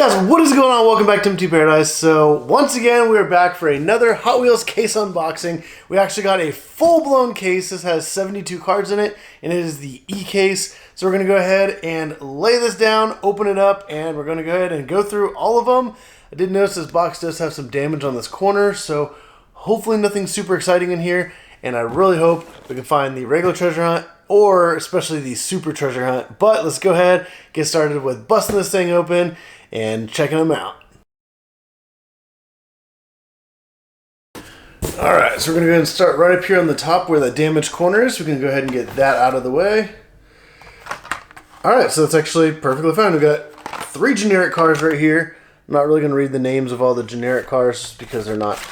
Hey guys, what is going on? Welcome back to MT Paradise. So once again, we are back for another Hot Wheels case unboxing. We actually got a full-blown case. This has 72 cards in it, and it is the E Case. So we're going to go ahead and lay this down, open it up, and we're going to go ahead and go through all of them. I did notice this box does have some damage on this corner, so hopefully nothing super exciting in here. And I really hope we can find the regular treasure hunt, or especially the super treasure hunt. But let's go ahead, get started with busting this thing open and checking them out. Alright, so we're going to go ahead and start right up here on the top where the damaged corner is. We can go ahead and get that out of the way. Alright, so that's actually perfectly fine. We've got 3 generic cars right here. I'm not really going to read the names of all the generic cars because they're not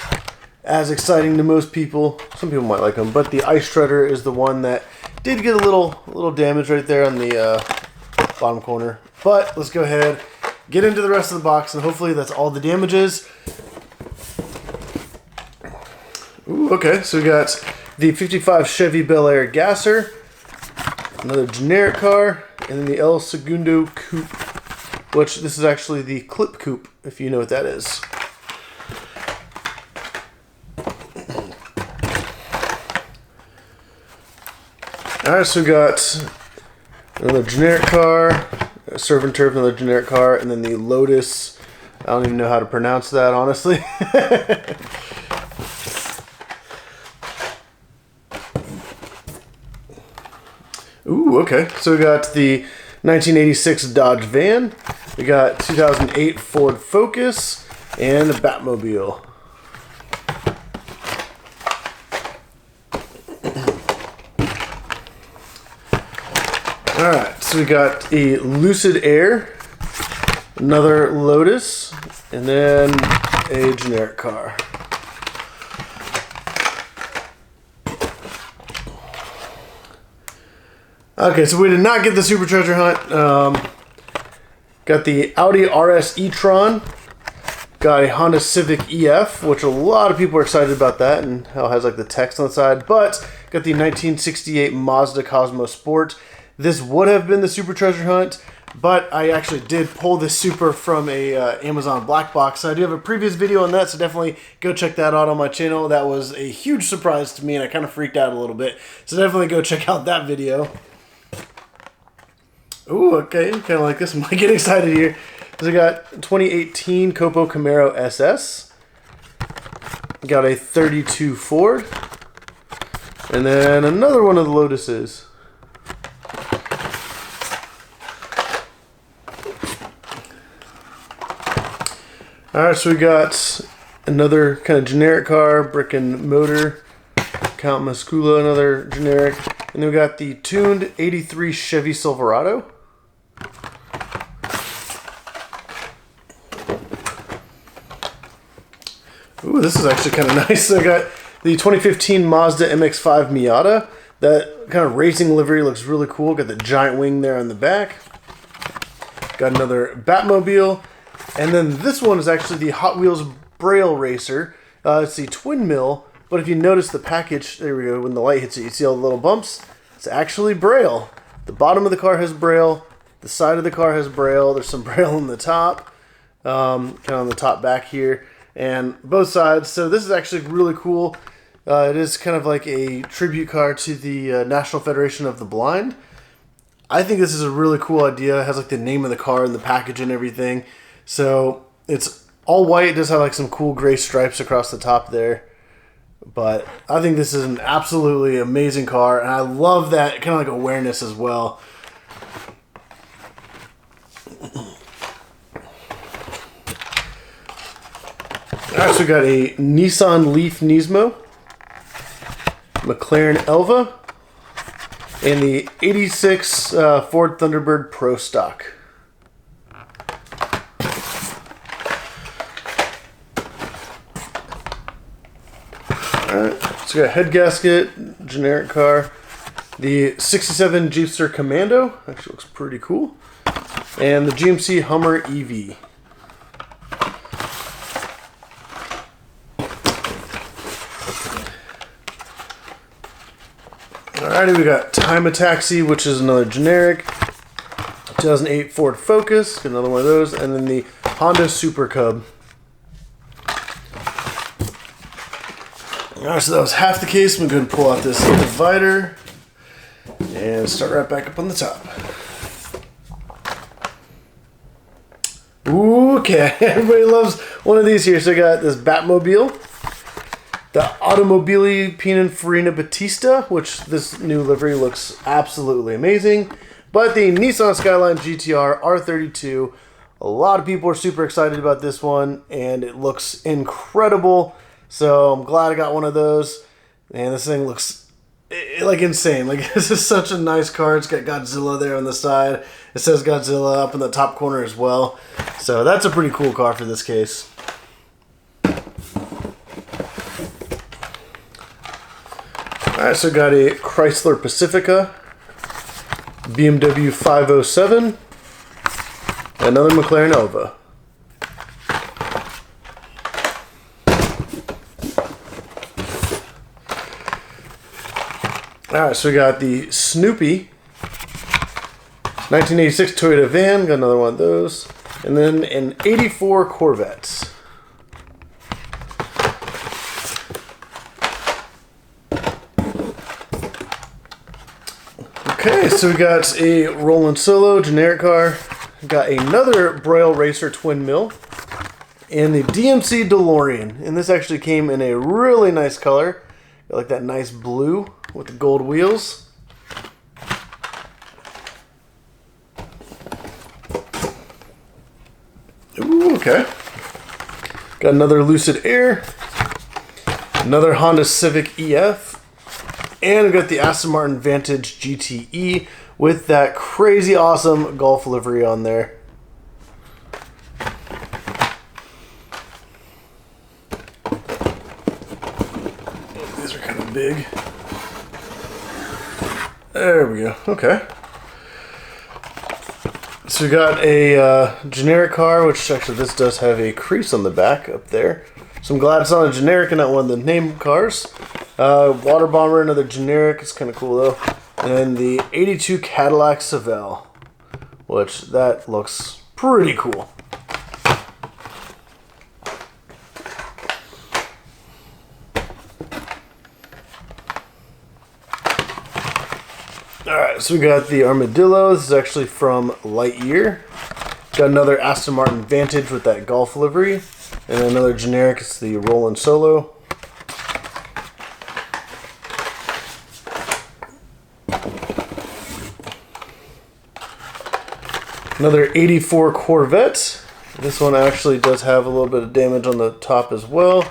as exciting to most people. Some people might like them, but the Ice Shredder is the one that did get a little damage right there on the bottom corner. But let's go ahead, get into the rest of the box, and hopefully that's all the damages. Ooh, okay, so we got the 55 Chevy Bel Air Gasser, another generic car, and then the El Segundo Coupe, which this is actually the Clip Coupe, if you know what that is. Alright, so we got another generic car, a Surf and Turf, another generic car, and then the Lotus. I don't even know how to pronounce that, honestly. Ooh, okay. So we got the 1986 Dodge van, we got 2008 Ford Focus, and the Batmobile. Alright, so we got a Lucid Air, another Lotus, and then a generic car. Okay, so we did not get the Super Treasure Hunt. Got the Audi RS e-tron, got a Honda Civic EF, which a lot of people are excited about that, and how it has like the text on the side, but got the 1968 Mazda Cosmo Sport. This would have been the Super Treasure Hunt, but I actually did pull this Super from a Amazon Black Box. So I do have a previous video on that, so definitely go check that out on my channel. That was a huge surprise to me, and I kind of freaked out a little bit. So definitely go check out that video. Ooh, okay, kind of like this. I'm getting excited here. So we got 2018 Copo Camaro SS. Got a 32 Ford. And then another one of the Lotuses. Alright, so we got another kind of generic car, Brick and Motor, Count Mascula, another generic, and then we got the tuned 83 Chevy Silverado. Ooh, this is actually kind of nice. So I got the 2015 Mazda MX-5 Miata. That kind of racing livery looks really cool. Got the giant wing there on the back. Got another Batmobile. And then this one is actually the Hot Wheels Braille Racer. It's the twin mill, but if you notice the package, there we go, when the light hits it, you see all the little bumps? It's actually Braille. The bottom of the car has Braille, the side of the car has Braille, there's some Braille on the top, kind of on the top back here, and both sides. So this is actually really cool. It is kind of like a tribute car to the National Federation of the Blind. I think this is a really cool idea. It has like the name of the car and the package and everything. So it's all white. It does have like some cool gray stripes across the top there. But I think this is an absolutely amazing car. And I love that kind of like awareness as well. Alright, so we got a Nissan Leaf Nismo, McLaren Elva, and the 86 Ford Thunderbird Pro Stock. Alright, so we got head gasket, generic car, the 67 Jeepster Commando, actually looks pretty cool, and the GMC Hummer EV. Alrighty, we got Time a Taxi, which is another generic, 2008 Ford Focus, another one of those, and then the Honda Super Cub. Alright, so that was half the case. I'm going to pull out this divider and start right back up on the top. Okay, everybody loves one of these here. So I got this Batmobile, the Automobili Pininfarina Battista, which this new livery looks absolutely amazing. But the Nissan Skyline GTR R32, a lot of people are super excited about this one, and it looks incredible. So I'm glad I got one of those. And this thing looks like insane. Like, this is such a nice car. It's got Godzilla there on the side. It says Godzilla up in the top corner as well. So that's a pretty cool car for this case. Alright, so got a Chrysler Pacifica, BMW 507, another McLaren Elva. Alright, so we got the Snoopy 1986 Toyota van, got another one of those, and then an 84 Corvette. Okay, so we got a Roland Solo generic car, got another Broil Racer twin mill, and the DMC DeLorean. And this actually came in a really nice color, got like that nice blue with the gold wheels. Ooh, okay. Got another Lucid Air, another Honda Civic EF, and we got the Aston Martin Vantage GTE with that crazy awesome Golf livery on there. These are kind of big. There we go. Okay. So we got a generic car, which actually this does have a crease on the back up there. So I'm glad it's not a generic and not one of the name cars. Water Bomber, another generic. It's kind of cool though. And then the 82 Cadillac Seville, which that looks pretty cool. Alright, so we got the Armadillo. This is actually from Lightyear. Got another Aston Martin Vantage with that Golf livery. And another generic, it's the Roland Solo. Another 84 Corvette. This one actually does have a little bit of damage on the top as well.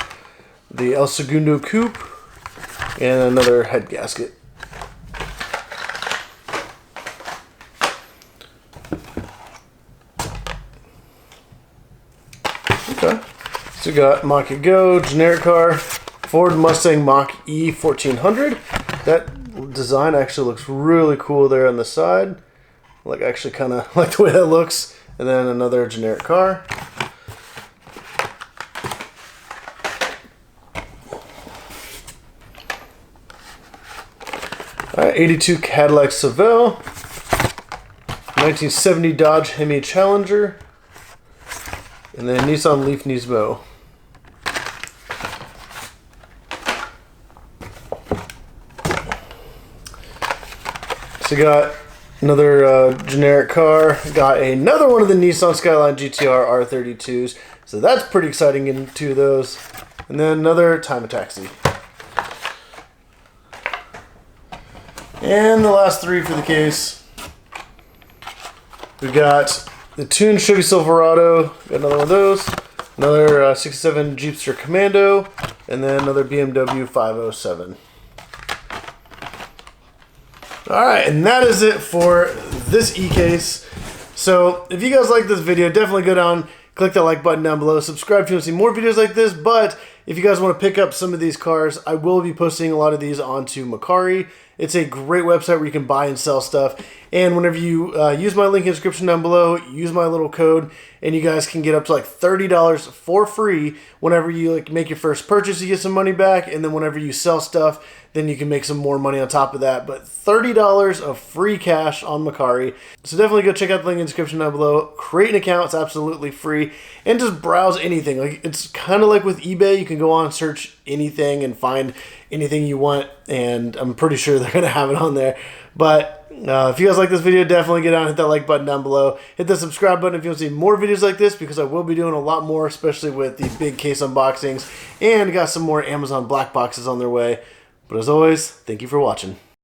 The El Segundo Coupe. And another head gasket. Okay. So we got Mach-E Go, generic car, Ford Mustang Mach-E 1400. That design actually looks really cool there on the side. Like, actually kind of like the way that looks. And then another generic car. Alright, 82 Cadillac Seville, 1970 Dodge Hemi Challenger, and then Nissan Leaf Nismo. So got another generic car, got another one of the Nissan Skyline GTR R32s, so that's pretty exciting getting two of those. And then another Time Taxi. And the last three for the case. We got the tuned Chevy Silverado, got another one of those, another 67 Jeepster Commando, and then another BMW 507. Alright, and that is it for this e-case. So, if you guys like this video, definitely go down, click that like button down below, subscribe if you want to see more videos like this, but if you guys want to pick up some of these cars, I will be posting a lot of these onto Mercari. It's a great website where you can buy and sell stuff, And whenever you use my link in the description down below, use my little code, and you guys can get up to like $30 for free. Whenever you like make your first purchase, you get some money back, and then whenever you sell stuff, then you can make some more money on top of that. But $30 of free cash on Mercari. So definitely go check out the link in the description down below. Create an account, it's absolutely free. And just browse anything. Like, it's kind of like with eBay, you can go on and search anything and find anything you want, and I'm pretty sure they're going to have it on there. But if you guys like this video, definitely get out and hit that like button down below. Hit the subscribe button if you want to see more videos like this, because I will be doing a lot more, especially with the big case unboxings. And got some more Amazon black boxes on their way. But as always, thank you for watching.